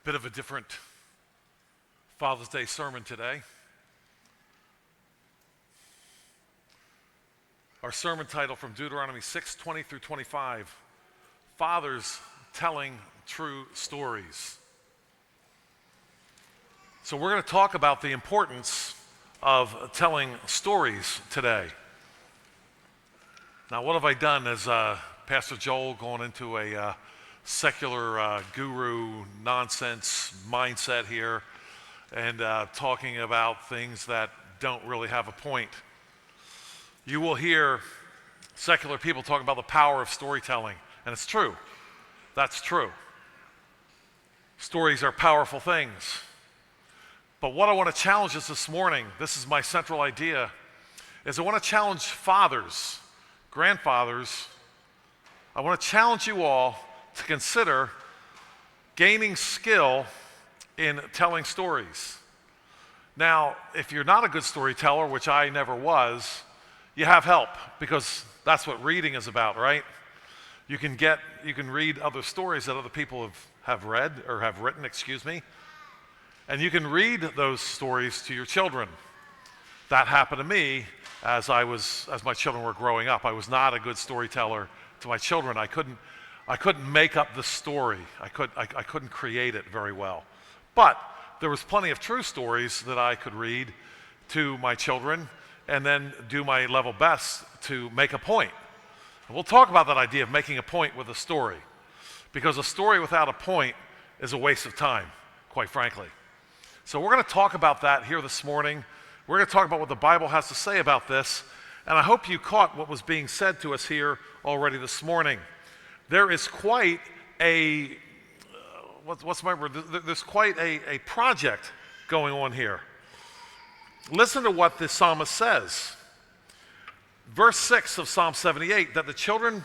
Bit of a different Father's Day sermon today. Our sermon title from Deuteronomy 6:20 through 25, Fathers Telling True Stories. So we're going to talk about the importance of telling stories today. Now, what have I done as Pastor Joel going into a secular guru nonsense mindset here and talking about things that don't really have a point? You will hear secular people talk about the power of storytelling, and it's true. That's true. Stories are powerful things. But what I want to challenge us this morning, this is my central idea, is I want to challenge fathers, grandfathers. I want to challenge you all to consider gaining skill in telling stories. Now, if you're not a good storyteller, which I never was, you have help, because that's what reading is about, right? You can read other stories that other people have read or have written, and you can read those stories to your children. That happened to me as my children were growing up. I was not a good storyteller to my children. I couldn't make up the story. I couldn't create it very well. But there was plenty of true stories that I could read to my children and then do my level best to make a point. And we'll talk about that idea of making a point with a story, because a story without a point is a waste of time, quite frankly. So we're going to talk about that here this morning. We're going to talk about what the Bible has to say about this, and I hope you caught what was being said to us here already this morning. There is quite a there's quite a project going on here. Listen to what the psalmist says. Verse 6 of Psalm 78, that the children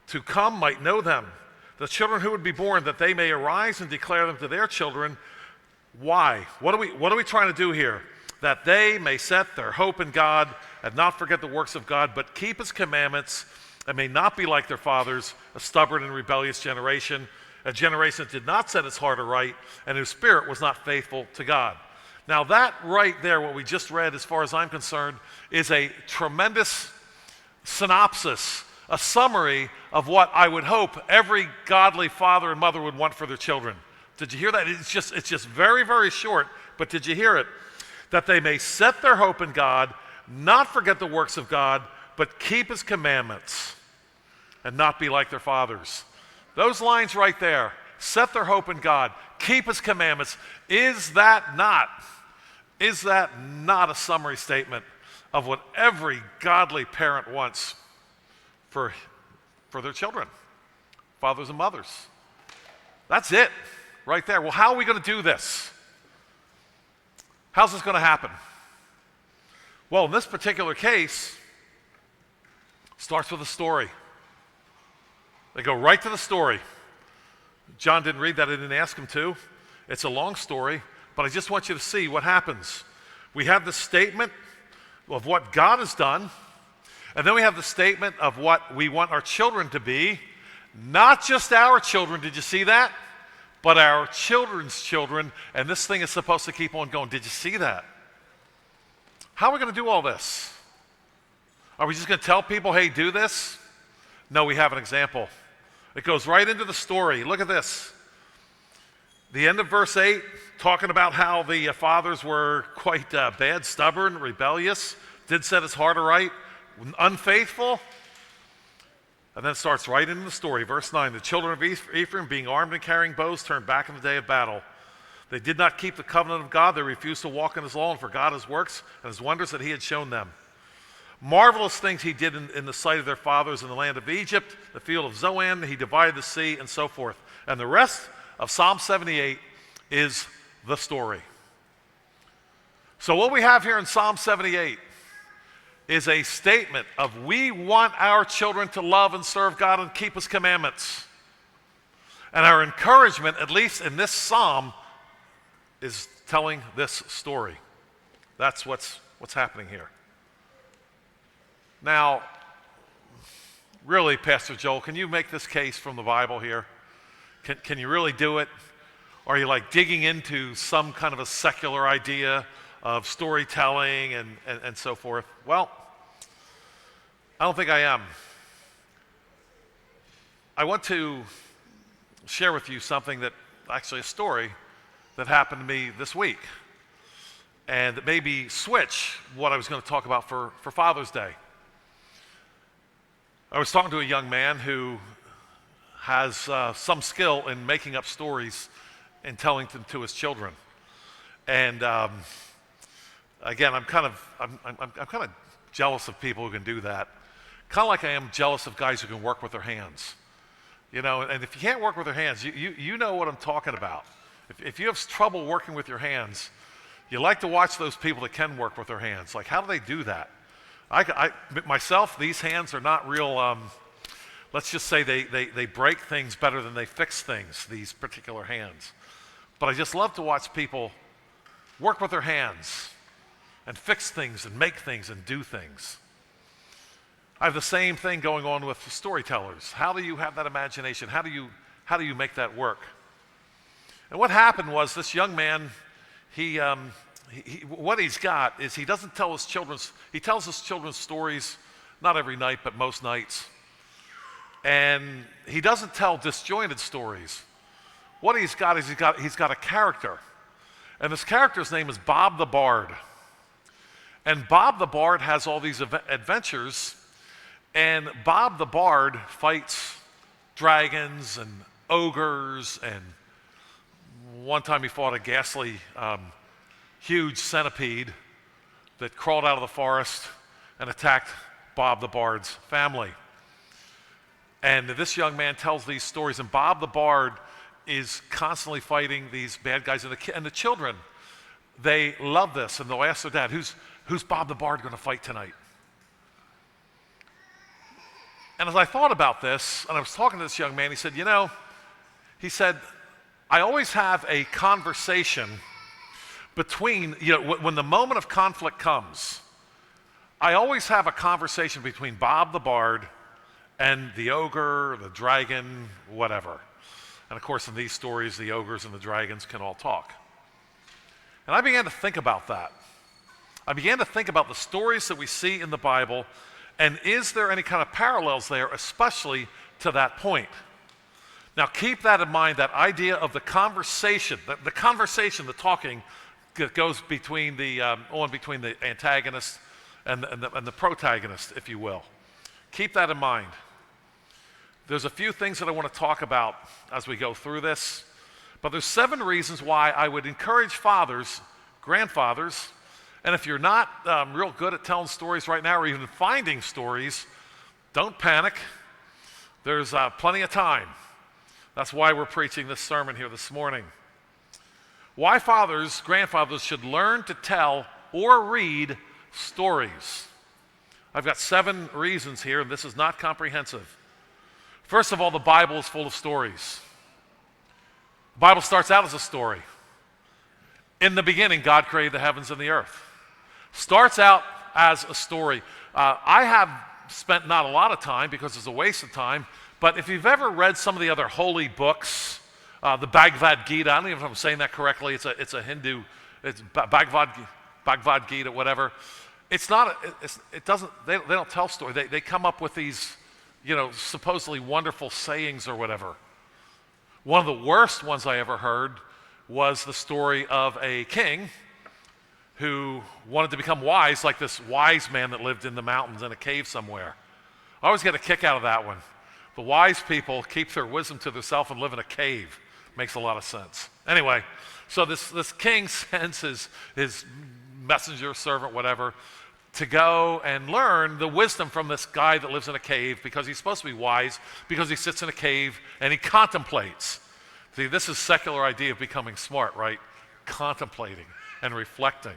to come might know them, the children who would be born, that they may arise and declare them to their children. Why? What are we trying to do here? That they may set their hope in God and not forget the works of God, but keep his commandments and may not be like their fathers, a stubborn and rebellious generation, a generation that did not set its heart aright and whose spirit was not faithful to God. Now that right there, what we just read, as far as I'm concerned, is a tremendous synopsis, a summary of what I would hope every godly father and mother would want for their children. Did you hear that? It's just very, very short, but did you hear it? That they may set their hope in God, not forget the works of God, but keep his commandments and not be like their fathers. Those lines right there, set their hope in God, keep his commandments. Is that not a summary statement of what every godly parent wants for their children, fathers and mothers? That's it right there. Well, how are we going to do this? How's this going to happen? Well, in this particular case, it starts with a story. They go right to the story. John didn't read that. I didn't ask him to. It's a long story, but I just want you to see what happens. We have the statement of what God has done, and then we have the statement of what we want our children to be. Not just our children, did you see that? But our children's children, and this thing is supposed to keep on going. Did you see that? How are we going to do all this? Are we just going to tell people, hey, do this? No, we have an example. It goes right into the story. Look at this. The end of verse 8, talking about how the fathers were quite bad, stubborn, rebellious, did set his heart aright, unfaithful. And then it starts right into the story. Verse 9, the children of Ephraim, being armed and carrying bows, turned back in the day of battle. They did not keep the covenant of God. They refused to walk in his law and forgot his works and his wonders that he had shown them. Marvelous things he did in the sight of their fathers in the land of Egypt, the field of Zoan. He divided the sea, and so forth. And the rest of Psalm 78 is the story. So what we have here in Psalm 78 is a statement of we want our children to love and serve God and keep his commandments. And our encouragement, at least in this psalm, is telling this story. That's what's happening here. Now, really, Pastor Joel, can you make this case from the Bible here? Can you really do it? Are you like digging into some kind of a secular idea of storytelling and so forth? Well, I don't think I am. I want to share with you something that, actually a story that happened to me this week, and that maybe switch what I was going to talk about for Father's Day. I was talking to a young man who has some skill in making up stories and telling them to his children. And again, I'm kind of jealous of people who can do that. Kind of like I am jealous of guys who can work with their hands. You know, and if you can't work with your hands, you know what I'm talking about. If you have trouble working with your hands, you like to watch those people that can work with their hands. Like, how do they do that? Myself, these hands are not real, let's just say they break things better than they fix things, these particular hands. But I just love to watch people work with their hands and fix things and make things and do things. I have the same thing going on with storytellers. How do you have that imagination? How do you make that work? And what happened was this young man, what he's got is he doesn't tell his children's, he tells his children's stories, not every night, but most nights. And he doesn't tell disjointed stories. What he's got is he's got a character. And this character's name is Bob the Bard. And Bob the Bard has all these adventures, and Bob the Bard fights dragons and ogres, and one time he fought a ghastly, huge centipede that crawled out of the forest and attacked Bob the Bard's family. And this young man tells these stories, and Bob the Bard is constantly fighting these bad guys, and the children, they love this, and they'll ask their dad, who's Bob the Bard going to fight tonight? And as I thought about this, and I was talking to this young man, he said, I always have a conversation between, when the moment of conflict comes, I always have a conversation between Bob the Bard and the ogre, the dragon, whatever. And of course, in these stories, the ogres and the dragons can all talk. And I began to think about that. I began to think about the stories that we see in the Bible, and is there any kind of parallels there, especially to that point? Now, keep that in mind, that idea of the conversation, the talking that goes between the antagonist and the protagonist, if you will. Keep that in mind. There's a few things that I want to talk about as we go through this, but there's 7 reasons why I would encourage fathers, grandfathers, and if you're not real good at telling stories right now or even finding stories, don't panic. There's plenty of time. That's why we're preaching this sermon here this morning. Why fathers, grandfathers should learn to tell or read stories. I've got 7 reasons here, and this is not comprehensive. First of all, the Bible is full of stories. The Bible starts out as a story. In the beginning, God created the heavens and the earth. Starts out as a story. I have spent not a lot of time because it's a waste of time, but if you've ever read some of the other holy books, the Bhagavad Gita, I don't even know if I'm saying that correctly, it's a Hindu, it's Bhagavad Gita, whatever. They don't tell stories. They come up with these, supposedly wonderful sayings or whatever. One of the worst ones I ever heard was the story of a king who wanted to become wise, like this wise man that lived in the mountains in a cave somewhere. I always get a kick out of that one. The wise people keep their wisdom to themselves and live in a cave. Makes a lot of sense. Anyway, so this king sends his messenger, servant, whatever, to go and learn the wisdom from this guy that lives in a cave, because he's supposed to be wise, because he sits in a cave and he contemplates. See, this is secular idea of becoming smart, right? Contemplating and reflecting.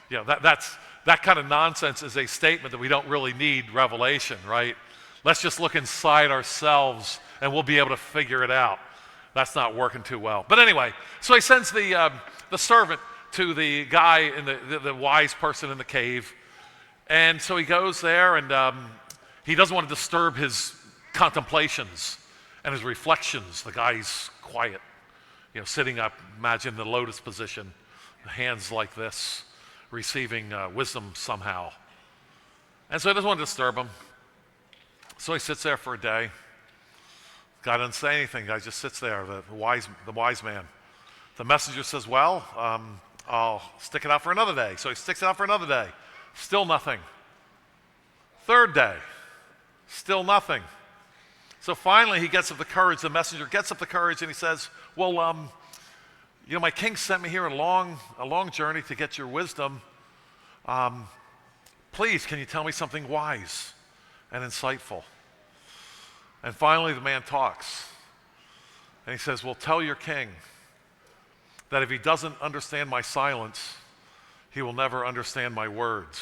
That kind of nonsense is a statement that we don't really need revelation, right? Let's just look inside ourselves and we'll be able to figure it out. That's not working too well. But anyway, so he sends the servant to the guy, the wise person in the cave. And so he goes there, and he doesn't want to disturb his contemplations and his reflections. The guy's quiet. sitting up, imagine the lotus position, hands like this, receiving wisdom somehow. And so he doesn't want to disturb him. So he sits there for a day. God doesn't say anything. God just sits there, the wise man. The messenger says, well, I'll stick it out for another day. So he sticks it out for another day. Still nothing. Third day. Still nothing. So finally he gets up the courage. The messenger gets up the courage and he says, well, my king sent me here a long journey to get your wisdom. Please, can you tell me something wise and insightful? And finally the man talks. And he says, well, tell your king that if he doesn't understand my silence, he will never understand my words.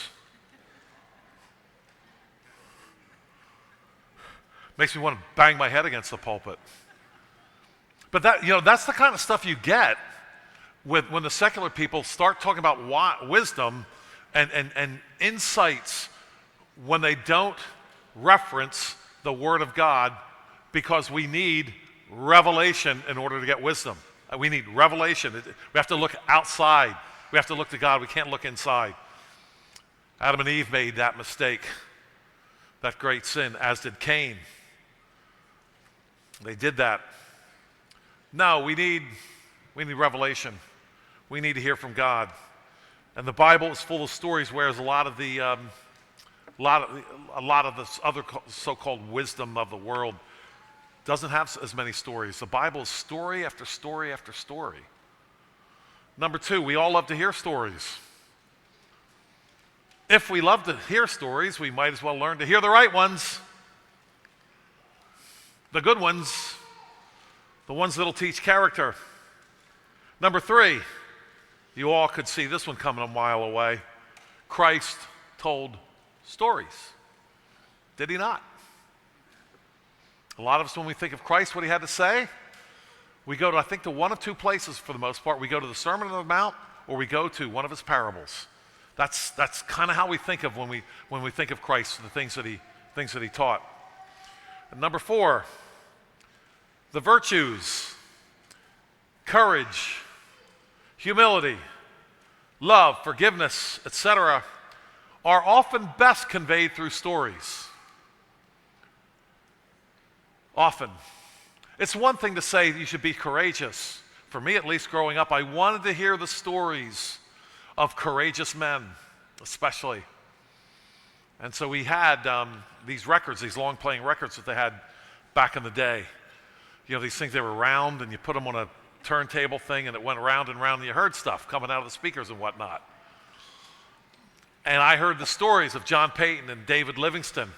Makes me want to bang my head against the pulpit. But that's the kind of stuff you get when the secular people start talking about wisdom and insights when they don't reference the Word of God, because we need revelation in order to get wisdom. We need revelation. We have to look outside. We have to look to God. We can't look inside. Adam and Eve made that mistake, that great sin, as did Cain. They did that. No, we need revelation. We need to hear from God. And the Bible is full of stories, whereas a lot of this other so-called wisdom of the world doesn't have as many stories. The Bible is story after story after story. Number two, we all love to hear stories. If we love to hear stories, we might as well learn to hear the right ones. The good ones, the ones that'll teach character. Number three, you all could see this one coming a mile away. Christ told stories. Did he not? A lot of us, when we think of Christ, what he had to say, we go to, I think, to one of two places for the most part. We go to the Sermon on the Mount, or we go to one of his parables. That's kind of how we think of when we think of Christ, the things that he taught. And number four, the virtues, courage, humility, love, forgiveness, etc., are often best conveyed through stories. Often. It's one thing to say you should be courageous. For me, at least, growing up, I wanted to hear the stories of courageous men, especially. And so we had these records, these long-playing records that they had back in the day. These things, they were round, and you put them on a turntable thing, and it went round and round, and you heard stuff coming out of the speakers and whatnot. And I heard the stories of John Payton and David Livingston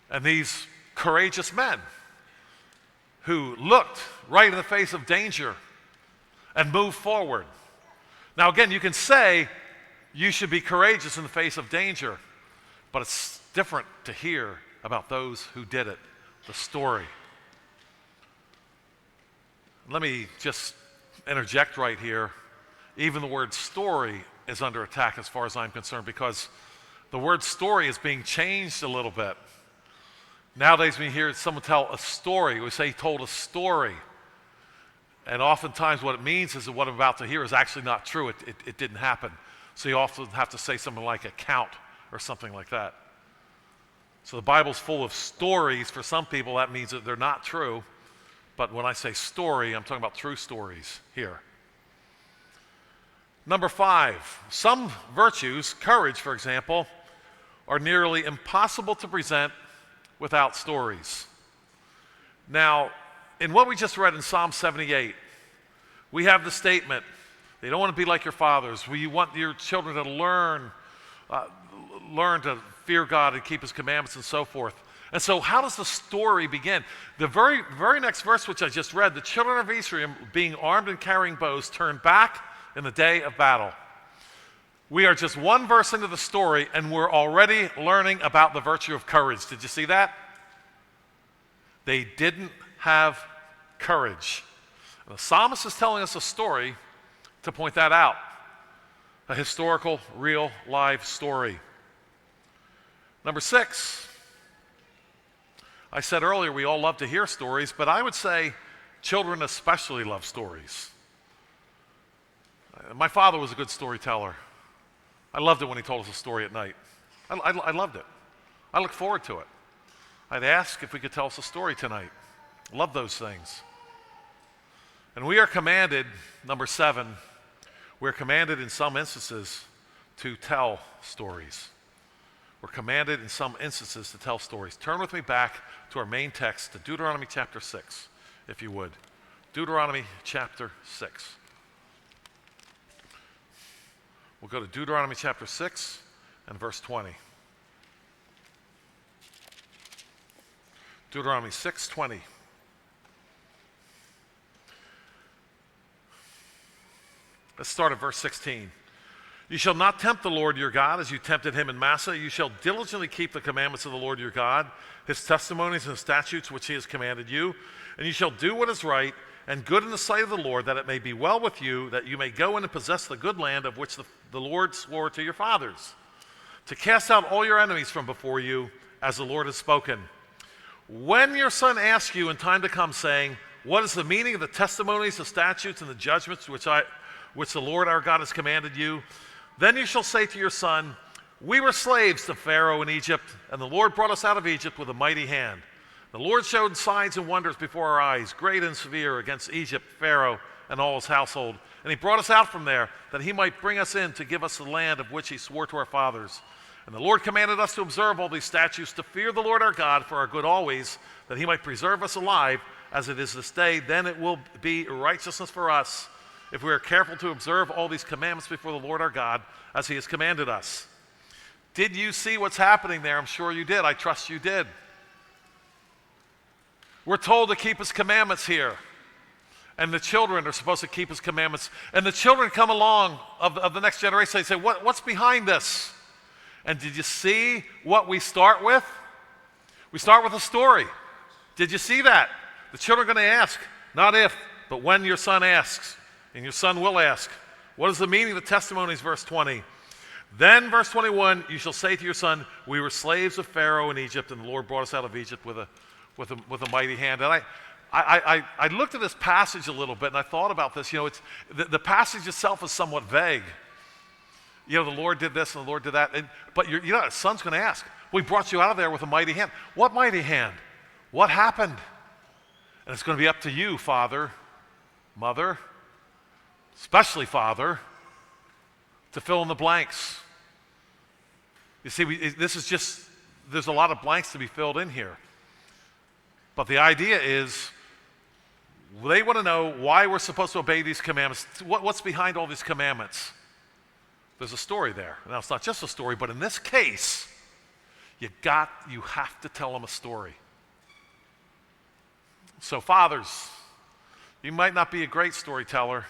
and these courageous men who looked right in the face of danger and moved forward. Now again, you can say you should be courageous in the face of danger, but it's different to hear about those who did it, the story. Let me just interject right here. Even the word story is under attack as far as I'm concerned, because the word story is being changed a little bit. Nowadays, when you hear someone tell a story, we say he told a story. And oftentimes what it means is that what I'm about to hear is actually not true. It didn't happen. So you often have to say something like account or something like that. So the Bible's full of stories. For some people, that means that they're not true. But when I say story, I'm talking about true stories here. Number five, some virtues, courage, for example, are nearly impossible to present without stories. Now, in what we just read in Psalm 78, we have the statement, they don't want to be like your fathers. You want your children to learn to fear God and keep his commandments and so forth. And so how does the story begin? The very next verse, which I just read, the children of Israel, being armed and carrying bows, turned back in the day of battle. We are just one verse into the story, and we're already learning about the virtue of courage. Did you see that? They didn't have courage. And the psalmist is telling us a story to point that out. A historical, real, live story. Number six, I said earlier we all love to hear stories, but I would say Children especially love stories. My father was a good storyteller. I loved it when he told us a story at night. I loved it. I look forward to it. I'd ask if we could tell us a story tonight. Love those things. And we are commanded, number 7, we're commanded in some instances to tell stories. We're commanded in some instances to tell stories. Turn with me back to our main text, to Deuteronomy chapter 6, if you would. Deuteronomy chapter 6. We'll go to Deuteronomy chapter 6 and verse 20. Deuteronomy 6:20. Let's start at verse 16. You shall not tempt the Lord your God as you tempted him in Massah. You shall diligently keep the commandments of the Lord your God, his testimonies and his statutes which he has commanded you. And you shall do what is right and good in the sight of the Lord, that it may be well with you, that you may go in and possess the good land of which the Lord swore to your fathers, to cast out all your enemies from before you, as the Lord has spoken. When your son asks you in time to come, saying, what is the meaning of the testimonies, the statutes, and the judgments which the Lord our God has commanded you, then you shall say to your son, we were slaves to Pharaoh in Egypt, and the Lord brought us out of Egypt with a mighty hand. The Lord showed signs and wonders before our eyes, great and severe, against Egypt, Pharaoh, and all his household. And he brought us out from there, that he might bring us in to give us the land of which he swore to our fathers. And the Lord commanded us to observe all these statutes, to fear the Lord our God for our good always, that he might preserve us alive as it is this day. Then it will be righteousness for us, if we are careful to observe all these commandments before the Lord our God, as he has commanded us. Did you see what's happening there? I'm sure you did. I trust you did. We're told to keep his commandments here. And the children are supposed to keep his commandments. And the children come along of the next generation. They say, what's behind this? And did you see what we start with? We start with a story. Did you see that? The children are going to ask, not if, but when your son asks. And your son will ask, what is the meaning of the testimonies, verse 20? Then, verse 21, you shall say to your son, we were slaves of Pharaoh in Egypt, and the Lord brought us out of Egypt with a mighty hand. And I looked at this passage a little bit, and I thought about this. You know, the passage itself is somewhat vague. You know, the Lord did this and the Lord did that. But you know, the son's going to ask, we brought you out of there with a mighty hand. What mighty hand? What happened? And it's going to be up to you, father, mother, especially father, to fill in the blanks. You see, there's a lot of blanks to be filled in here. But the idea is, they want to know why we're supposed to obey these commandments. What's behind all these commandments? There's a story there. Now, it's not just a story, but in this case, you have to tell them a story. So fathers, you might not be a great storyteller.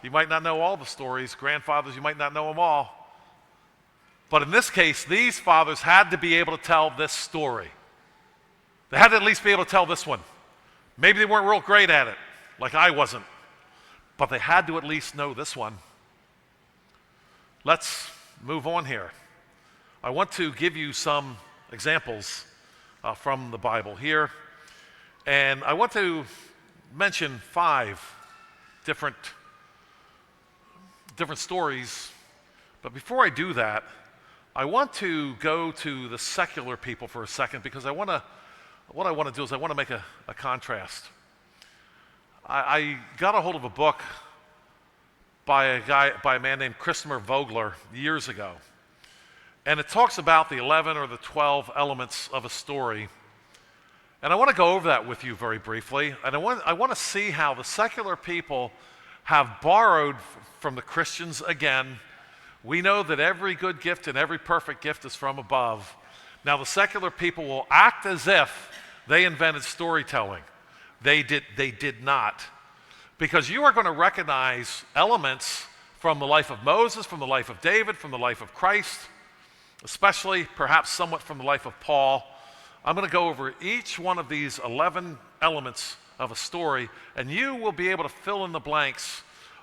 You might not know all the stories. Grandfathers, you might not know them all. But in this case, these fathers had to be able to tell this story. They had to at least be able to tell this one. Maybe they weren't real great at it, like I wasn't. But they had to at least know this one. Let's move on here. I want to give you some examples from the Bible here. And I want to mention 5 different stories. But before I do that, I want to go to the secular people for a second, because what I want to do is I want to make a contrast. I got a hold of a book by a man named Christopher Vogler years ago. And it talks about the 11 or the 12 elements of a story. And I want to go over that with you very briefly. And I want to see how the secular people have borrowed from the Christians again. We know that every good gift and every perfect gift is from above. Now, the secular people will act as if they invented storytelling. They did not. Because you are going to recognize elements from the life of Moses, from the life of David, from the life of Christ, especially perhaps somewhat from the life of Paul. I'm going to go over each one of these 11 elements of a story, and you will be able to fill in the blanks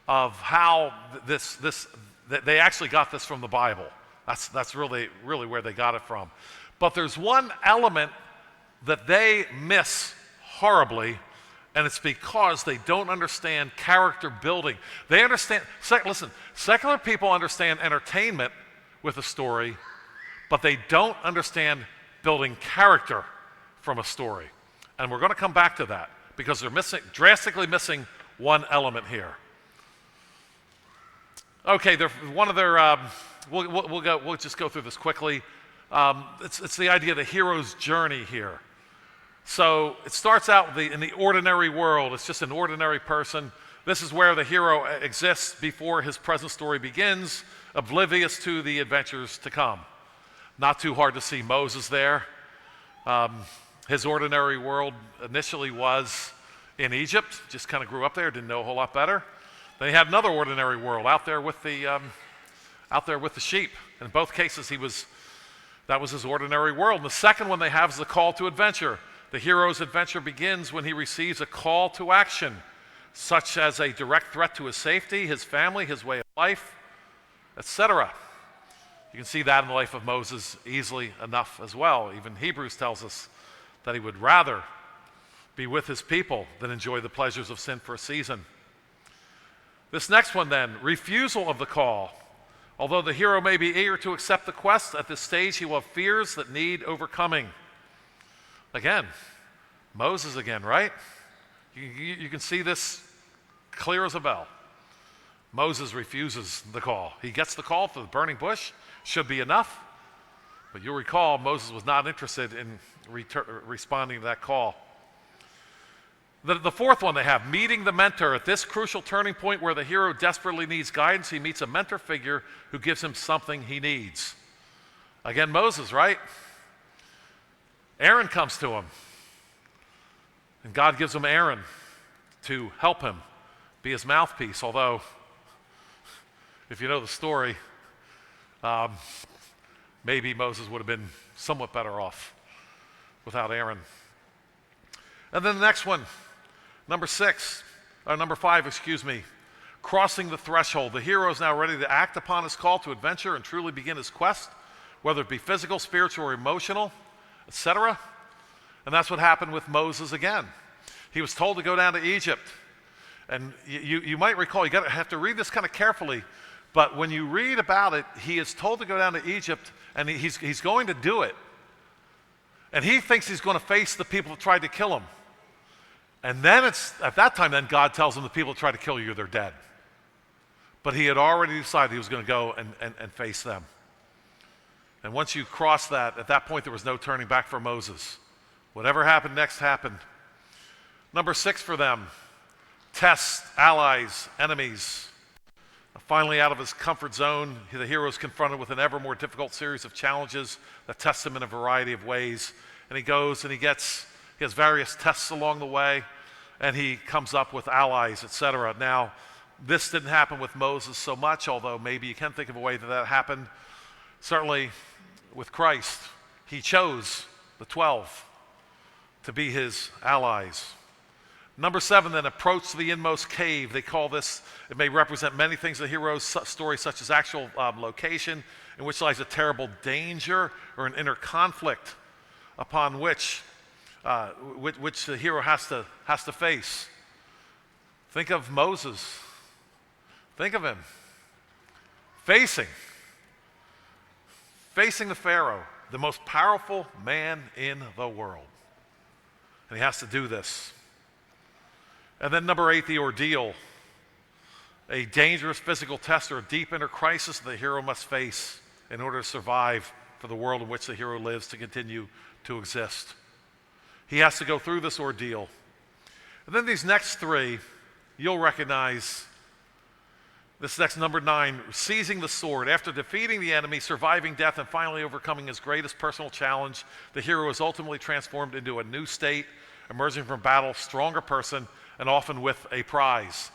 of how they actually got this from the Bible. That's really where they got it from. But there's one element that they miss horribly, And it's because they don't understand character building. They understand, listen, secular people understand entertainment with a story, but they don't understand building character from a story. And we're going to come back to that because they're drastically missing one element here. Okay, we'll just go through this quickly. It's the idea of the hero's journey here. So it starts out in the ordinary world. It's just an ordinary person. This is where the hero exists before his present story begins, oblivious to the adventures to come. Not too hard to see Moses there. His ordinary world initially was in Egypt, just kind of grew up there, didn't know a whole lot better. Then he had another ordinary world out there with the sheep. And in both cases, that was his ordinary world. And the second one they have is the call to adventure. The hero's adventure begins when he receives a call to action, such as a direct threat to his safety, his family, his way of life, etc. You can see that in the life of Moses easily enough as well. Even Hebrews tells us that he would rather be with his people than enjoy the pleasures of sin for a season. This next one then, refusal of the call. Although the hero may be eager to accept the quest, at this stage he will have fears that need overcoming. Again, Moses again, right? You can see this clear as a bell. Moses refuses the call. He gets the call for the burning bush, should be enough. But you'll recall Moses was not interested in responding to that call. The fourth one they have, meeting the mentor. At this crucial turning point where the hero desperately needs guidance, he meets a mentor figure who gives him something he needs. Again, Moses, right? Aaron comes to him. And God gives him Aaron to help him be his mouthpiece. Although, if you know the story, maybe Moses would have been somewhat better off without Aaron. And then the next one, number 5, crossing the threshold. The hero is now ready to act upon his call to adventure and truly begin his quest, whether it be physical, spiritual, or emotional, etc. And that's what happened with Moses again. He was told to go down to Egypt. And you might recall, you have to read this kind of carefully, but when you read about it, he is told to go down to Egypt, and he's going to do it. And he thinks he's going to face the people who tried to kill him. And then at that time, then God tells him the people who tried to kill you, they're dead. But he had already decided he was going to go and face them. And once you cross that, at that point there was no turning back for Moses. Whatever happened next happened. Number 6 for them, tests, allies, enemies. Finally out of his comfort zone, the hero is confronted with an ever more difficult series of challenges that test him in a variety of ways. And he goes and he has various tests along the way, and he comes up with allies, etc. Now, this didn't happen with Moses so much, although maybe you can think of a way that happened. Certainly with Christ, he chose the 12 to be his allies. Number 7, then, approach to the inmost cave. They call this, it may represent many things in the hero's story, such as actual location in which lies a terrible danger or an inner conflict upon which the hero has to face. Think of Moses. Think of him facing the Pharaoh, the most powerful man in the world. And he has to do this. And then number 8, the ordeal. A dangerous physical test or a deep inner crisis the hero must face in order to survive for the world in which the hero lives to continue to exist. He has to go through this ordeal. And then these next 3, you'll recognize. This next number 9, seizing the sword. After defeating the enemy, surviving death, and finally overcoming his greatest personal challenge, the hero is ultimately transformed into a new state, emerging from battle, stronger person, and often with a prize.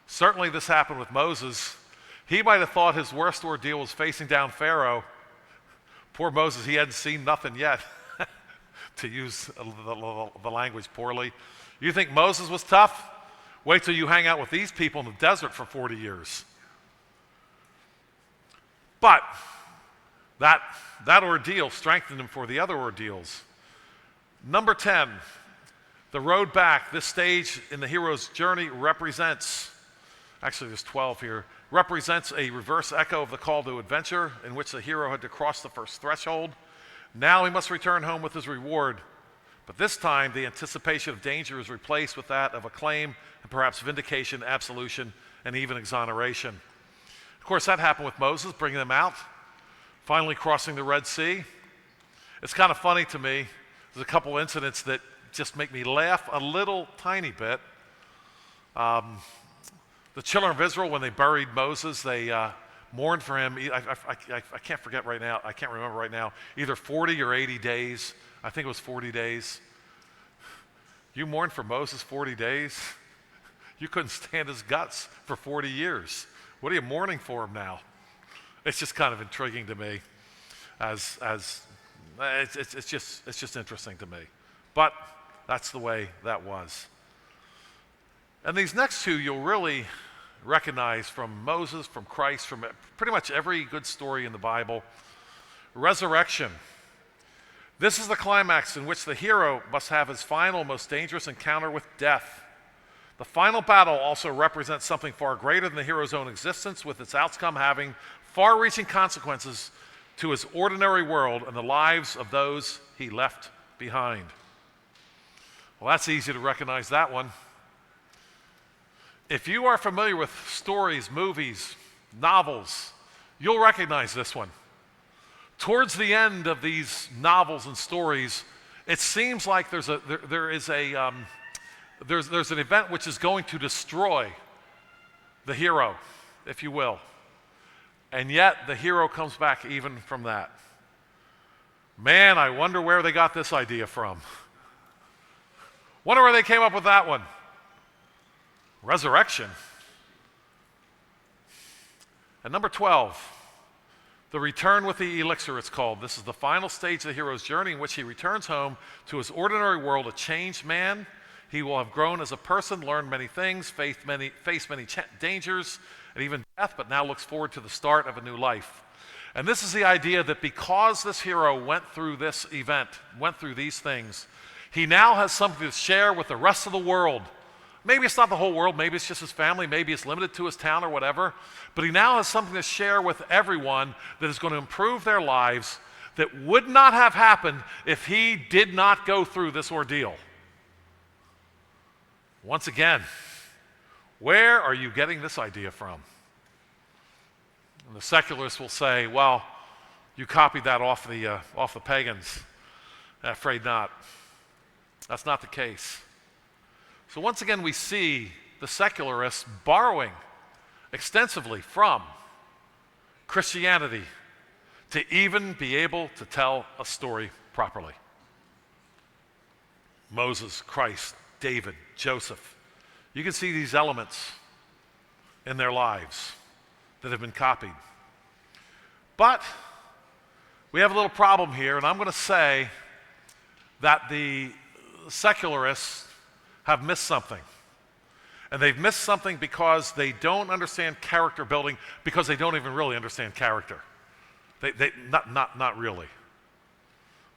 Certainly this happened with Moses. He might have thought his worst ordeal was facing down Pharaoh. Poor Moses, he hadn't seen nothing yet, to use the language poorly. You think Moses was tough? Wait till you hang out with these people in the desert for 40 years. But that ordeal strengthened him for the other ordeals. Number 10, The road back, this stage in the hero's journey represents, actually there's 12 here, represents a reverse echo of the call to adventure in which the hero had to cross the first threshold. Now he must return home with his reward. But this time, the anticipation of danger is replaced with that of acclaim and perhaps vindication, absolution, and even exoneration. Of course, that happened with Moses, bringing them out, finally crossing the Red Sea. It's kind of funny to me. There's a couple incidents that just make me laugh a little tiny bit. The children of Israel, when they buried Moses, they mourned for him. I can't forget right now. I can't remember right now. Either 40 or 80 days. I think it was 40 days. You mourned for Moses 40 days? You couldn't stand his guts for 40 years. What are you mourning for him now? It's just kind of intriguing to me. It's just interesting to me. But that's the way that was. And these next two you'll really recognize from Moses, from Christ, from pretty much every good story in the Bible. Resurrection. This is the climax in which the hero must have his final, most dangerous encounter with death. The final battle also represents something far greater than the hero's own existence, with its outcome having far-reaching consequences to his ordinary world and the lives of those he left behind. Well, that's easy to recognize that one. If you are familiar with stories, movies, novels, you'll recognize this one. Towards the end of these novels and stories, it seems like there's an event which is going to destroy the hero, if you will. And yet the hero comes back even from that. Man, I wonder where they got this idea from. Wonder where they came up with that one. Resurrection. And number 12. The return with the elixir, it's called. This is the final stage of the hero's journey in which he returns home to his ordinary world, a changed man. He will have grown as a person, learned many things, faced many dangers, and even death, but now looks forward to the start of a new life. And this is the idea that because this hero went through this event, went through these things, he now has something to share with the rest of the world. Maybe it's not the whole world, maybe it's just his family, maybe it's limited to his town or whatever, but he now has something to share with everyone that is going to improve their lives that would not have happened if he did not go through this ordeal. Once again, where are you getting this idea from? And the secularists will say, well, you copied that off the pagans. I'm afraid not. That's not the case. So once again, we see the secularists borrowing extensively from Christianity to even be able to tell a story properly. Moses, Christ, David, Joseph. You can see these elements in their lives that have been copied. But we have a little problem here, and I'm going to say that the secularists have missed something. And they've missed something because they don't understand character building, because they don't even really understand character. Not really.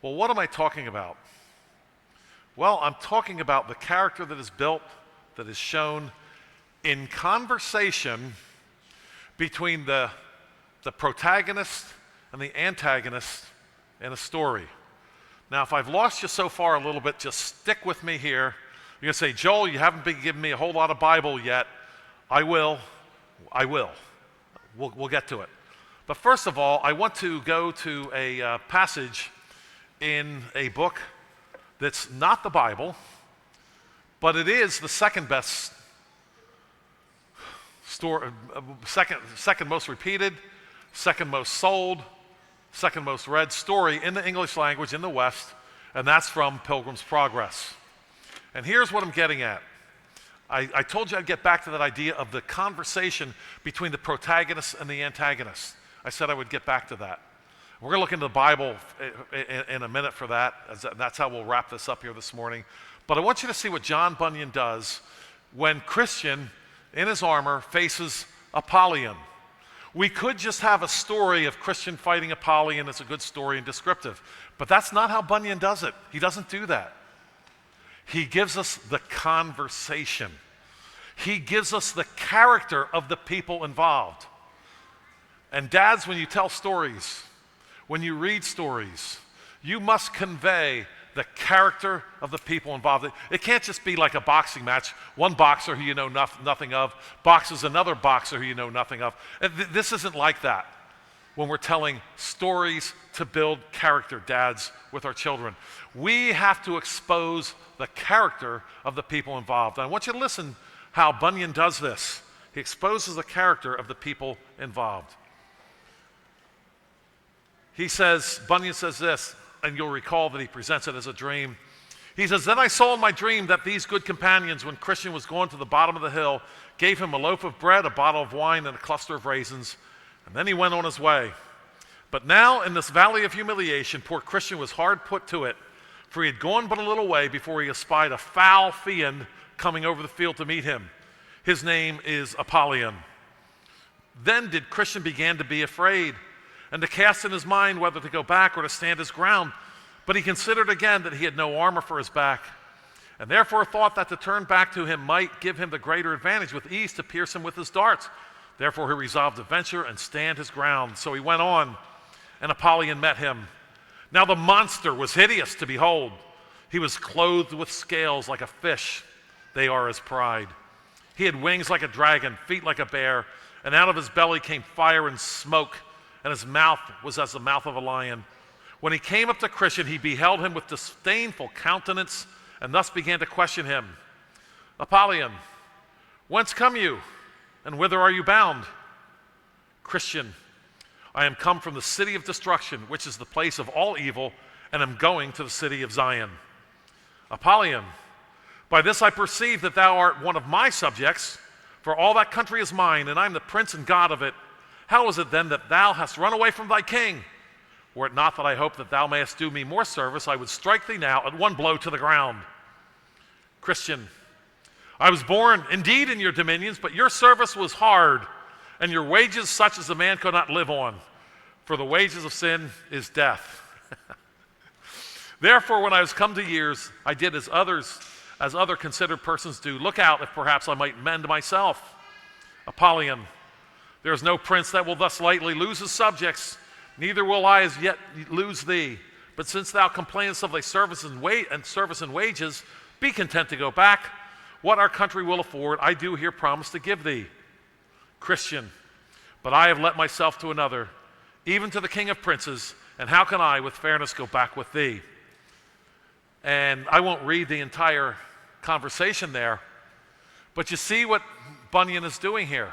Well, what am I talking about? Well, I'm talking about the character that is built, that is shown in conversation between the protagonist and the antagonist in a story. Now, if I've lost you so far a little bit, just stick with me here. You're going to say, Joel, you haven't been giving me a whole lot of Bible yet. I will. We'll get to it. But first of all, I want to go to a passage in a book that's not the Bible, but it is the second best story, second most repeated, second most sold, second most read story in the English language in the West, and that's from Pilgrim's Progress. And here's what I'm getting at. I told you I'd get back to that idea of the conversation between the protagonist and the antagonist. I said I would get back to that. We're going to look into the Bible in a minute for that. That's how we'll wrap this up here this morning. But I want you to see what John Bunyan does when Christian, in his armor, faces Apollyon. We could just have a story of Christian fighting Apollyon. It's a good story and descriptive. But that's not how Bunyan does it. He doesn't do that. He gives us the conversation. He gives us the character of the people involved. And dads, when you tell stories, when you read stories, you must convey the character of the people involved. It can't just be like a boxing match. One boxer who you know nothing of boxes another boxer who you know nothing of. This isn't like that when we're telling stories to build character, dads, with our children. We have to expose the character of the people involved. And I want you to listen how Bunyan does this. He exposes the character of the people involved. Bunyan says this, and you'll recall that he presents it as a dream. He says, "Then I saw in my dream that these good companions, when Christian was going to the bottom of the hill, gave him a loaf of bread, a bottle of wine, and a cluster of raisins, and then he went on his way. But now in this valley of humiliation, poor Christian was hard put to it, for he had gone but a little way before he espied a foul fiend coming over the field to meet him. His name is Apollyon. Then did Christian begin to be afraid, and to cast in his mind whether to go back or to stand his ground. But he considered again that he had no armor for his back, and therefore thought that to turn back to him might give him the greater advantage, with ease to pierce him with his darts. Therefore he resolved to venture and stand his ground. So he went on, and Apollyon met him. Now the monster was hideous to behold. He was clothed with scales like a fish. They are his pride. He had wings like a dragon, feet like a bear, and out of his belly came fire and smoke, and his mouth was as the mouth of a lion. When he came up to Christian, he beheld him with disdainful countenance, and thus began to question him. Apollyon, whence come you, and whither are you bound? Christian, I am come from the city of destruction, which is the place of all evil, and am going to the city of Zion. Apollyon, by this I perceive that thou art one of my subjects, for all that country is mine, and I am the prince and god of it. How is it then that thou hast run away from thy king? Were it not that I hope that thou mayest do me more service, I would strike thee now at one blow to the ground. Christian, I was born indeed in your dominions, but your service was hard, and your wages such as a man could not live on. For the wages of sin is death. Therefore, when I was come to years, I did as other considered persons do, look out if perhaps I might mend myself. Apollyon, there is no prince that will thus lightly lose his subjects, neither will I as yet lose thee. But since thou complainest of thy service and wages, be content to go back. What our country will afford, I do here promise to give thee. Christian, but I have let myself to another, even to the king of princes, and how can I with fairness go back with thee? And I won't read the entire conversation there, but you see what Bunyan is doing here.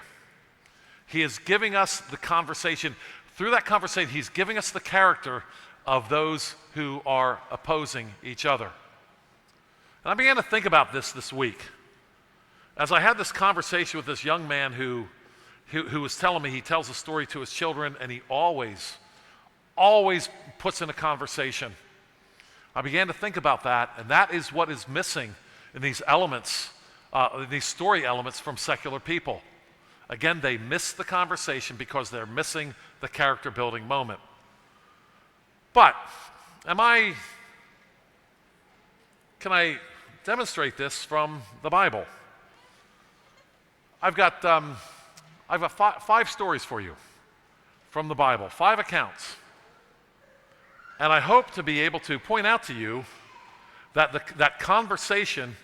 He is giving us the conversation. Through that conversation, he's giving us the character of those who are opposing each other. And I began to think about this week. As I had this conversation with this young man who was telling me he tells a story to his children, and he always puts in a conversation. I began to think about that, and that is what is missing in these elements, these story elements from secular people. Again, they miss the conversation because they're missing the character building moment. But can I demonstrate this from the Bible? I've got 5 stories for you from the Bible, 5 accounts. And I hope to be able to point out to you that that conversation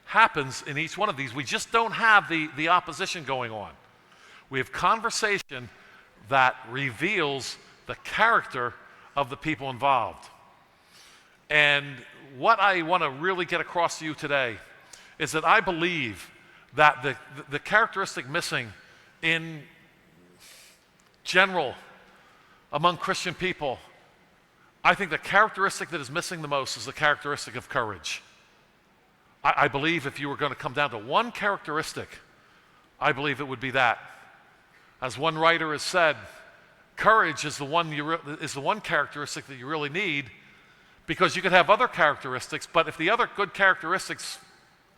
happens in each one of these. We just don't have the opposition going on. We have conversation that reveals the character of the people involved. And what I want to really get across to you today is that I believe that the characteristic missing in general among Christian people, I think the characteristic that is missing the most is the characteristic of courage. I believe if you were going to come down to one characteristic, I believe it would be that. As one writer has said, courage is the one characteristic that you really need, because you could have other characteristics, but if the other good characteristics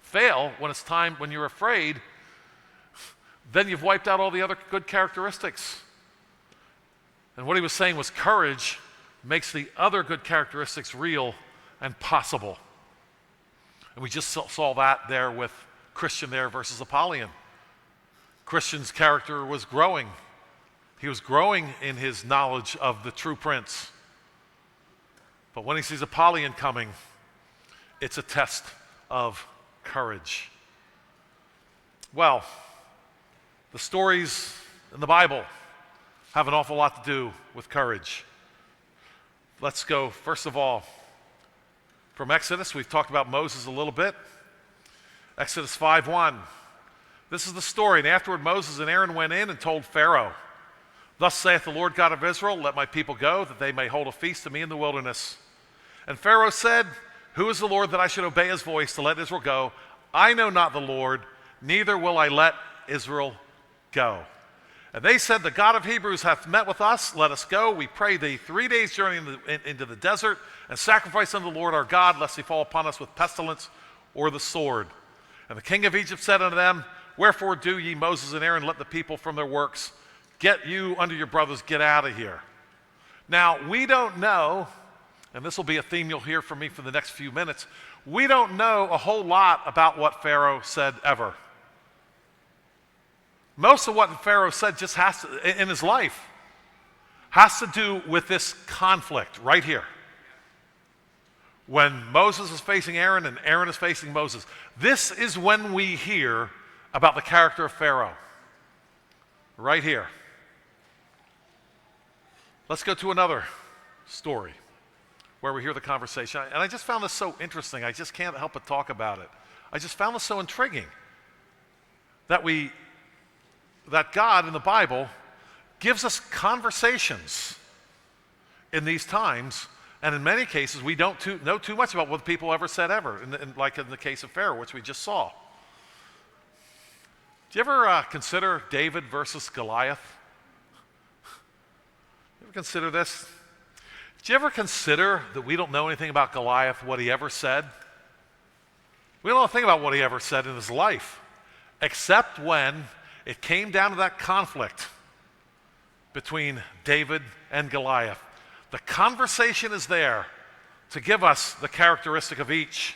fail when it's time, when you're afraid, then you've wiped out all the other good characteristics. And what he was saying was courage makes the other good characteristics real and possible. And we just saw that there with Christian there versus Apollyon. Christian's character was growing. He was growing in his knowledge of the true prince. But when he sees Apollyon coming, it's a test of courage. Well, the stories in the Bible have an awful lot to do with courage. Let's go, first of all, from Exodus. We've talked about Moses a little bit. Exodus 5:1. This is the story. And afterward Moses and Aaron went in and told Pharaoh, "Thus saith the Lord God of Israel, let my people go, that they may hold a feast to me in the wilderness." And Pharaoh said, "Who is the Lord that I should obey his voice to let Israel go? I know not the Lord, neither will I let Israel go." And they said, "The God of Hebrews hath met with us. Let us go, we pray thee, 3 days' journey into the desert, and sacrifice unto the Lord our God, lest he fall upon us with pestilence or the sword." And the king of Egypt said unto them, "Wherefore do ye, Moses and Aaron, let the people from their works? Get you unto your brothers, get out of here." Now, we don't know, and this will be a theme you'll hear from me for the next few minutes, we don't know a whole lot about what Pharaoh said ever. Most of what Pharaoh said just has to, in his life, has to do with this conflict right here. When Moses is facing Aaron and Aaron is facing Moses. This is when we hear about the character of Pharaoh. Right here. Let's go to another story where we hear the conversation. And I just found this so interesting. I just can't help but talk about it. I just found this so intriguing that God in the Bible gives us conversations in these times, and in many cases we don't know too much about what people ever said ever, like in the case of Pharaoh, which we just saw. Do you ever consider David versus Goliath? You ever consider this? Do you ever consider that we don't know anything about Goliath, what he ever said? We don't know anything about what he ever said in his life, except when it came down to that conflict between David and Goliath. The conversation is there to give us the characteristic of each.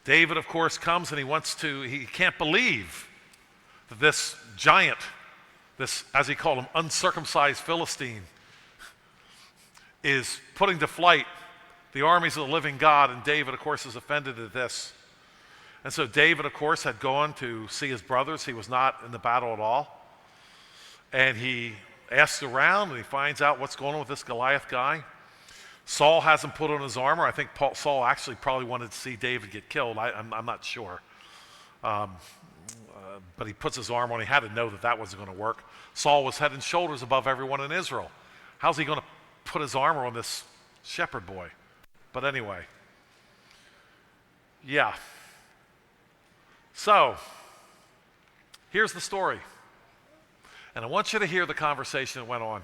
David, of course, comes and he can't believe that this giant, this, as he called him, uncircumcised Philistine, is putting to flight the armies of the living God, and David, of course, is offended at this. And so David, of course, had gone to see his brothers. He was not in the battle at all. And he asks around, and he finds out what's going on with this Goliath guy. Saul hasn't put on his armor. I think Saul actually probably wanted to see David get killed. I'm not sure. But he puts his armor on. He had to know that wasn't going to work. Saul was head and shoulders above everyone in Israel. How's he going to put his armor on this shepherd boy? But anyway, yeah. So, here's the story. And I want you to hear the conversation that went on.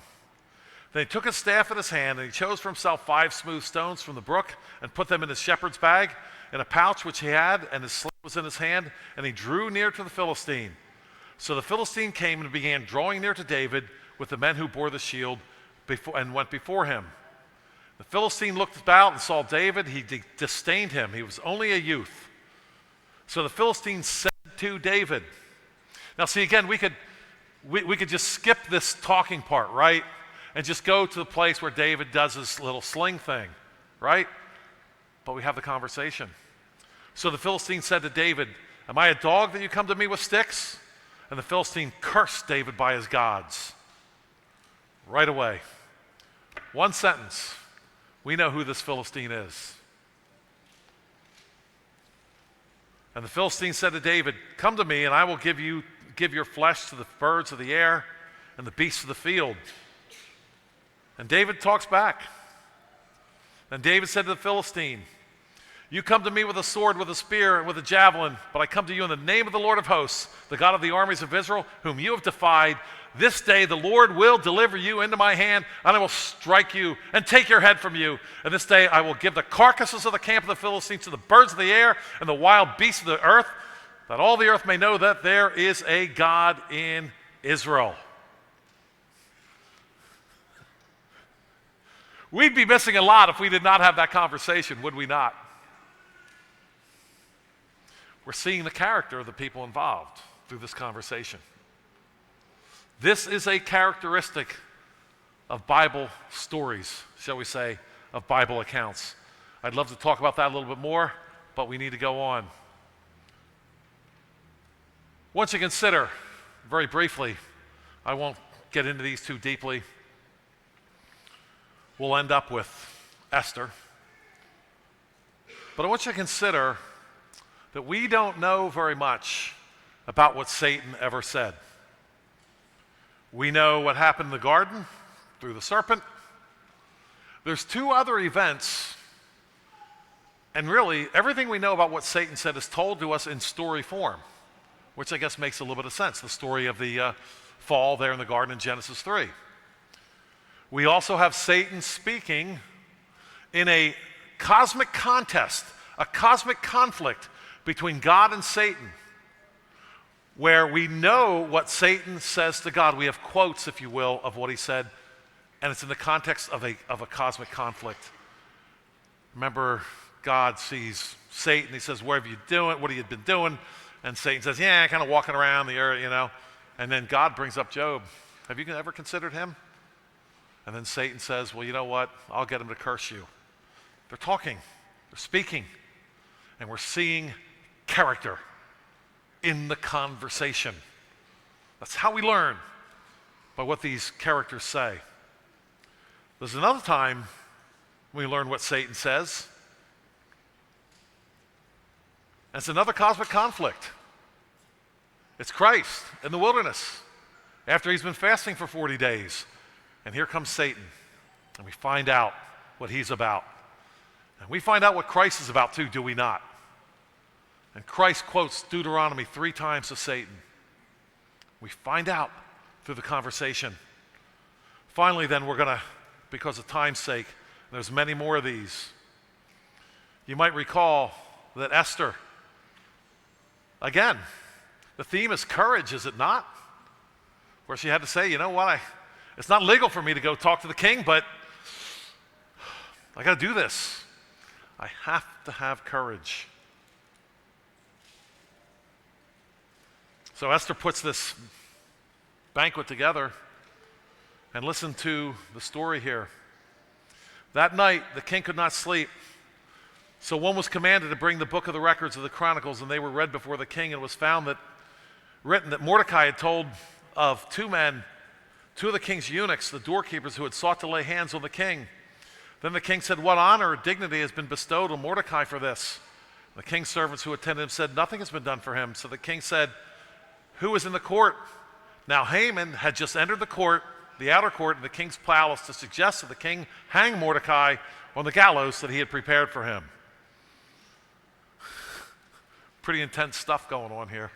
Then he took his staff in his hand, and he chose for himself 5 smooth stones from the brook and put them in his shepherd's bag, in a pouch which he had, and his sling was in his hand, and he drew near to the Philistine. So the Philistine came and began drawing near to David with the men who bore the shield and went before him. The Philistine looked about and saw David. He disdained him. He was only a youth. So the Philistine said to David. Now see, again, we could just skip this talking part, right? And just go to the place where David does his little sling thing, right? But we have the conversation. So the Philistine said to David, "Am I a dog that you come to me with sticks?" And the Philistine cursed David by his gods. Right away. One sentence. We know who this Philistine is. And the Philistine said to David, "Come to me, and I will give your flesh to the birds of the air and the beasts of the field." And David talks back. And David said to the Philistine, "You come to me with a sword, with a spear, and with a javelin, but I come to you in the name of the Lord of hosts, the God of the armies of Israel, whom you have defied. This day the Lord will deliver you into my hand, and I will strike you and take your head from you. And this day I will give the carcasses of the camp of the Philistines to the birds of the air and the wild beasts of the earth, that all the earth may know that there is a God in Israel." We'd be missing a lot if we did not have that conversation, would we not? we're seeing the character of the people involved through this conversation. This is a characteristic of Bible stories, shall we say, of Bible accounts. I'd love to talk about that a little bit more, but we need to go on. Once you consider, very briefly, I won't get into these too deeply, we'll end up with Esther. But I want you to consider that we don't know very much about what Satan ever said. We know what happened in the garden through the serpent. There's two other events, and really everything we know about what Satan said is told to us in story form, which I guess makes a little bit of sense. The story of the fall there in the garden in Genesis 3. We also have Satan speaking in a cosmic contest, a cosmic conflict between God and Satan, where we know what Satan says to God. We have quotes, if you will, of what he said, and it's in the context of a cosmic conflict. Remember, God sees Satan. He says, "What have you doing? What have you been doing?" And Satan says, "Yeah, kind of walking around the earth, you know." And then God brings up Job. "Have you ever considered him?" And then Satan says, "Well, you know what? I'll get him to curse you." They're talking, they're speaking, and we're seeing character in the conversation. That's how we learn, by what these characters say. There's another time we learn what Satan says. And it's another cosmic conflict. It's Christ in the wilderness after he's been fasting for 40 days. And here comes Satan. And we find out what he's about. And we find out what Christ is about too, do we not? And Christ quotes Deuteronomy 3 times to Satan. We find out through the conversation. Finally, then, we're going to, because of time's sake, there's many more of these. You might recall that Esther, again, the theme is courage, is it not? Where she had to say, "You know what, it's not legal for me to go talk to the king, but I got to do this. I have to have courage." So Esther puts this banquet together, and listen to the story here. That night, the king could not sleep. So one was commanded to bring the book of the records of the Chronicles, and they were read before the king, and it was found that written that Mordecai had told of two of the king's eunuchs, the doorkeepers, who had sought to lay hands on the king. Then the king said, "What honor or dignity has been bestowed on Mordecai for this?" The king's servants who attended him said, "Nothing has been done for him." So the king said, "Who is in the court?" Now Haman had just entered the court, the outer court in the king's palace, to suggest that the king hang Mordecai on the gallows that he had prepared for him. Pretty intense stuff going on here.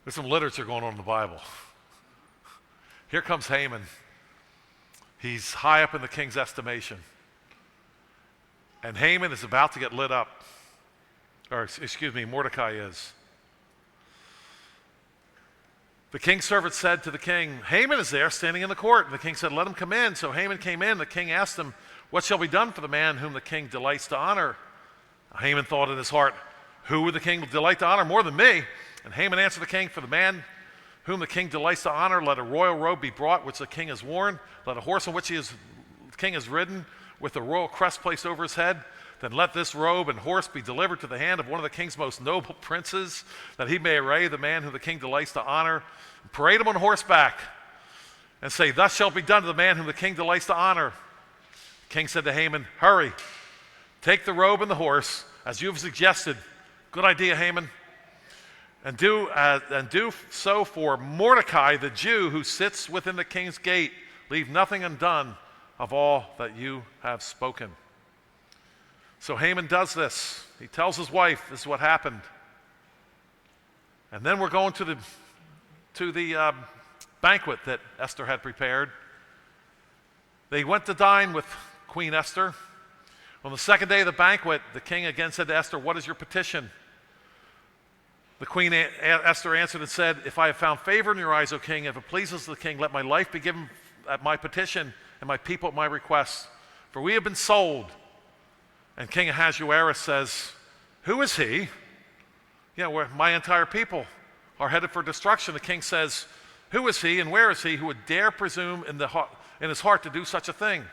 There's some literature going on in the Bible. Here comes Haman. He's high up in the king's estimation. And Haman is about to get lit up. Mordecai is. The king's servant said to the king, "Haman is there standing in the court." And the king said, "Let him come in." So Haman came in. The king asked him, "What shall be done for the man whom the king delights to honor?" Haman thought in his heart, "Who would the king delight to honor more than me?" And Haman answered the king, "For the man whom the king delights to honor, let a royal robe be brought, which the king has worn. Let a horse on which the king has ridden, with a royal crest placed over his head. Then let this robe and horse be delivered to the hand of one of the king's most noble princes, that he may array the man whom the king delights to honor, and parade him on horseback, and say, 'Thus shall be done to the man whom the king delights to honor.'" The king said to Haman, "Hurry, take the robe and the horse, as you have suggested." Good idea, Haman. And do so for Mordecai, the Jew, who sits within the king's gate. Leave nothing undone of all that you have spoken. So Haman does this. He tells his wife this is what happened. And then we're going to the banquet that Esther had prepared. They went to dine with Queen Esther. On the second day of the banquet, the king again said to Esther, "What is your petition?" The queen Esther answered and said, "If I have found favor in your eyes, O king, if it pleases the king, let my life be given at my petition, and my people at my request, for we have been sold. And King Ahasuerus says, who is he? My entire people are headed for destruction. The king says, who is he and where is he who would dare presume in his heart to do such a thing?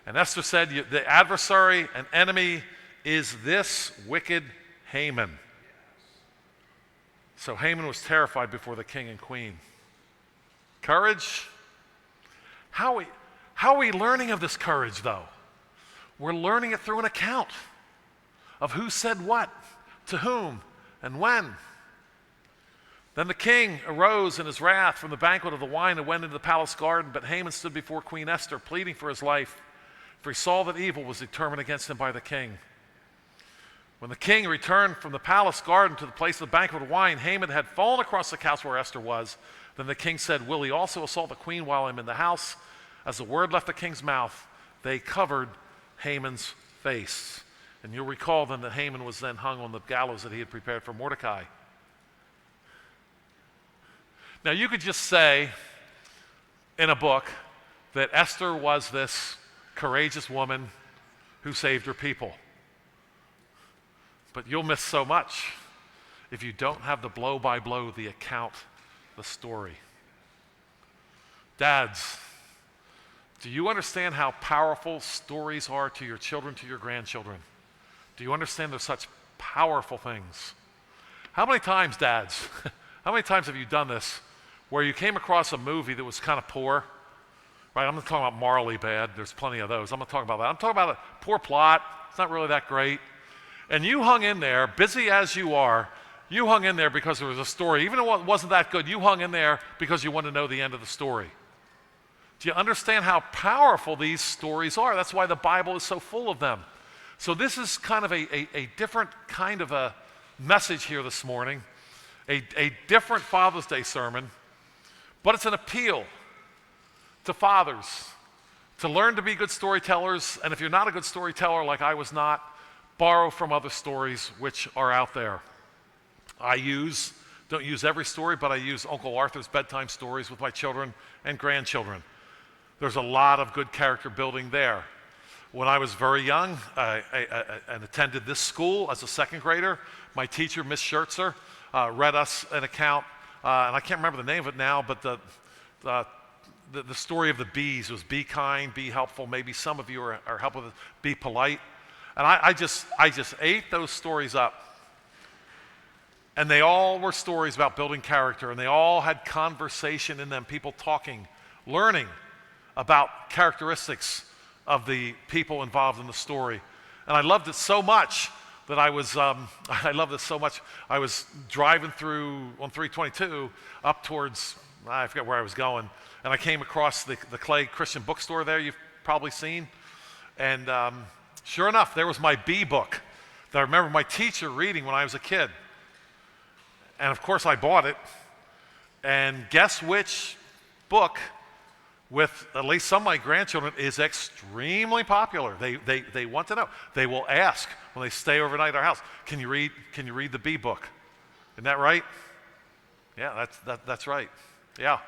And Esther said, the adversary and enemy is this wicked Haman. So Haman was terrified before the king and queen. Courage? How are we learning of this courage, though? We're learning it through an account of who said what, to whom, and when. Then the king arose in his wrath from the banquet of the wine and went into the palace garden, but Haman stood before Queen Esther, pleading for his life, for he saw that evil was determined against him by the king. When the king returned from the palace garden to the place of the banquet of wine, Haman had fallen across the couch where Esther was. Then the king said, will he also assault the queen while I'm in the house? As the word left the king's mouth, they covered Haman's face. And you'll recall then that Haman was then hung on the gallows that he had prepared for Mordecai. Now you could just say in a book that Esther was this courageous woman who saved her people. But you'll miss so much if you don't have the blow-by-blow, the account, the story. Dads, do you understand how powerful stories are to your children, to your grandchildren? Do you understand they're such powerful things? How many times, dads, how many times have you done this where you came across a movie that was kind of poor? Right, I'm not talking about morally bad. There's plenty of those. I'm not talking about that. I'm talking about a poor plot. It's not really that great. And you hung in there, busy as you are, you hung in there because there was a story. Even though it wasn't that good, you hung in there because you wanted to know the end of the story. Do you understand how powerful these stories are? That's why the Bible is so full of them. So this is kind of a different kind of a message here this morning, a different Father's Day sermon, but it's an appeal to fathers to learn to be good storytellers, and if you're not a good storyteller like I was not, borrow from other stories which are out there. Don't use every story, but I use Uncle Arthur's bedtime stories with my children and grandchildren. There's a lot of good character building there. When I was very young and attended this school as a second grader, my teacher, Miss Schertzer, read us an account, and I can't remember the name of it now, but the story of the bees was be kind, be helpful. Maybe some of you are helpful, be polite. And I just ate those stories up. And they all were stories about building character, and they all had conversation in them, people talking, learning about characteristics of the people involved in the story. And I loved it so much that I was driving through on 322 up towards, I forget where I was going, and I came across the Clay Christian bookstore there you've probably seen. And sure enough, there was my bee book that I remember my teacher reading when I was a kid. And of course I bought it. And guess which book with at least some of my grandchildren is extremely popular. They want to know. They will ask when they stay overnight at our house, can you read the bee book? Isn't that right? Yeah, that's right. Yeah.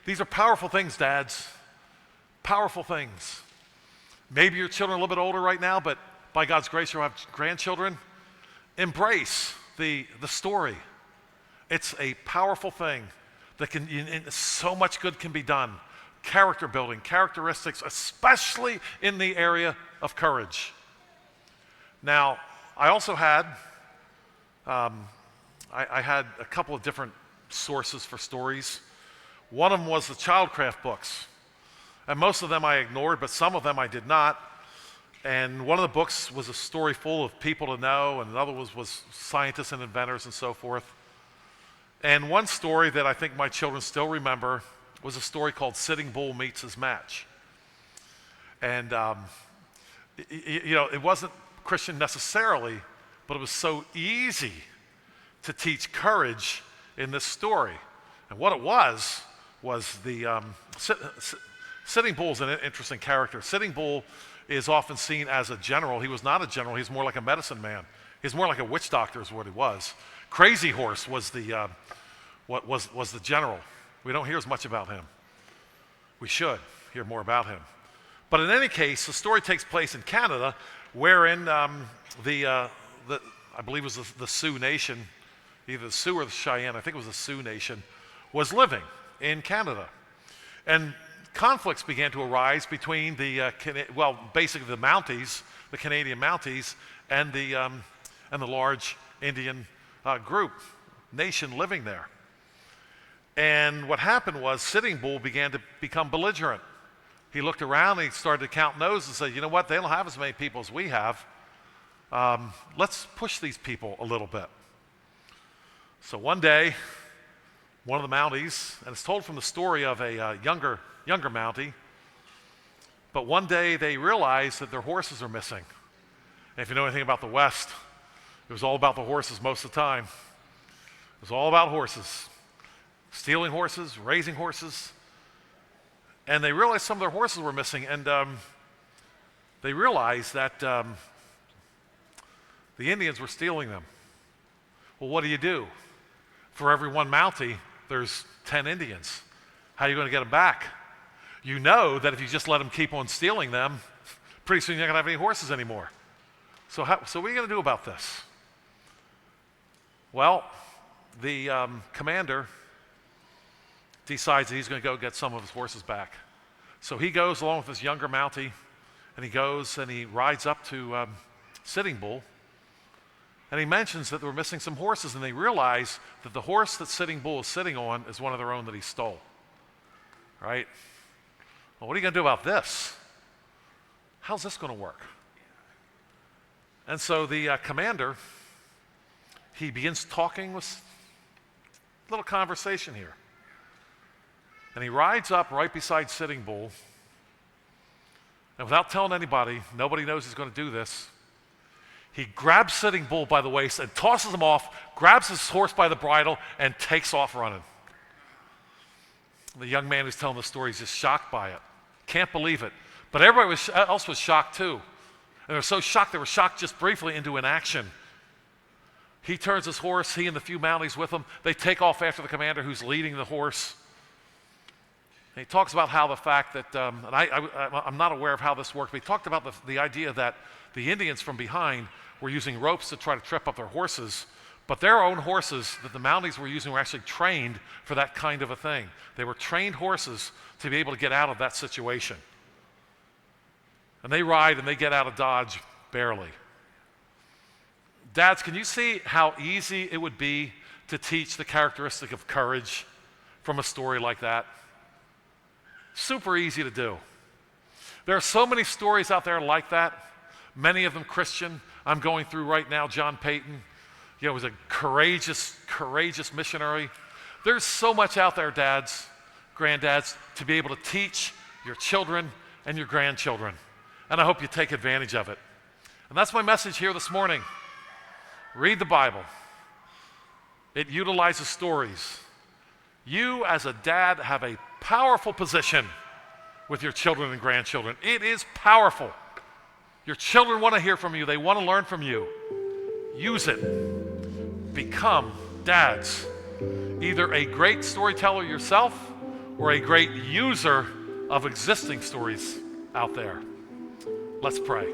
These are powerful things, dads. Powerful things. Maybe your children are a little bit older right now, but by God's grace, you'll have grandchildren. Embrace the story. It's a powerful thing that so much good can be done. Character building, characteristics, especially in the area of courage. Now, I also had, I had a couple of different sources for stories. One of them was the Childcraft books. And most of them I ignored, but some of them I did not. And one of the books was a story full of people to know, and another was scientists and inventors and so forth. And one story that I think my children still remember was a story called Sitting Bull Meets His Match. And, it wasn't Christian necessarily, but it was so easy to teach courage in this story. And what it was the Sitting Bull's an interesting character. Sitting Bull is often seen as a general. He was not a general. He's more like a medicine man. He's more like a witch doctor is what he was. Crazy Horse was the general. We don't hear as much about him. We should. hear more about him. But in any case, the story takes place in Canada, wherein I believe it was the Sioux Nation, either the Sioux or the Cheyenne, I think it was the Sioux Nation, was living in Canada. And conflicts began to arise between basically the Mounties, the Canadian Mounties, and the large Indian nation living there. And what happened was Sitting Bull began to become belligerent. He looked around and he started to count noses and said, you know what, they don't have as many people as we have. Let's push these people a little bit. So one day, one of the Mounties, and it's told from the story of a younger Mountie, but one day they realized that their horses are missing. And if you know anything about the West, it was all about the horses most of the time. It was all about horses. Stealing horses, raising horses. And they realized some of their horses were missing, and they realized that the Indians were stealing them. Well, what do? For every one Mountie, there's 10 Indians. How are you going to get them back? You know that if you just let them keep on stealing them, pretty soon you're not going to have any horses anymore. So what are you going to do about this? Well, the commander decides that he's going to go get some of his horses back. So he goes along with this younger Mountie, and he goes and he rides up to Sitting Bull, and he mentions that they were missing some horses, and they realize that the horse that Sitting Bull is sitting on is one of their own that he stole. Right? Well, what are you going to do about this? How's this going to work? And so the commander, he begins talking with a little conversation here. And he rides up right beside Sitting Bull, and without telling anybody, nobody knows he's going to do this, he grabs Sitting Bull by the waist and tosses him off, grabs his horse by the bridle, and takes off running. The young man who's telling the story is just shocked by it. Can't believe it. But everybody else was shocked too. And they were so shocked, they were shocked just briefly into inaction. He turns his horse, he and the few Mounties with him, they take off after the commander who's leading the horse. And he talks about how the fact that, and I'm not aware of how this worked, but he talked about the idea that the Indians from behind were using ropes to try to trip up their horses, but their own horses that the Mounties were using were actually trained for that kind of a thing. They were trained horses to be able to get out of that situation. And they ride and they get out of Dodge barely. Dads, can you see how easy it would be to teach the characteristic of courage from a story like that? Super easy to do. There are so many stories out there like that, many of them Christian. I'm going through right now John Payton. He was a courageous missionary. There's so much out there, dads, granddads, to be able to teach your children and your grandchildren. And I hope you take advantage of it. And that's my message here this morning. Read the Bible. It utilizes stories. You, as a dad, have a powerful position with your children and grandchildren. It is powerful. Your children want to hear from you. They want to learn from you. Use it. Become dads. Either a great storyteller yourself or a great user of existing stories out there. Let's pray.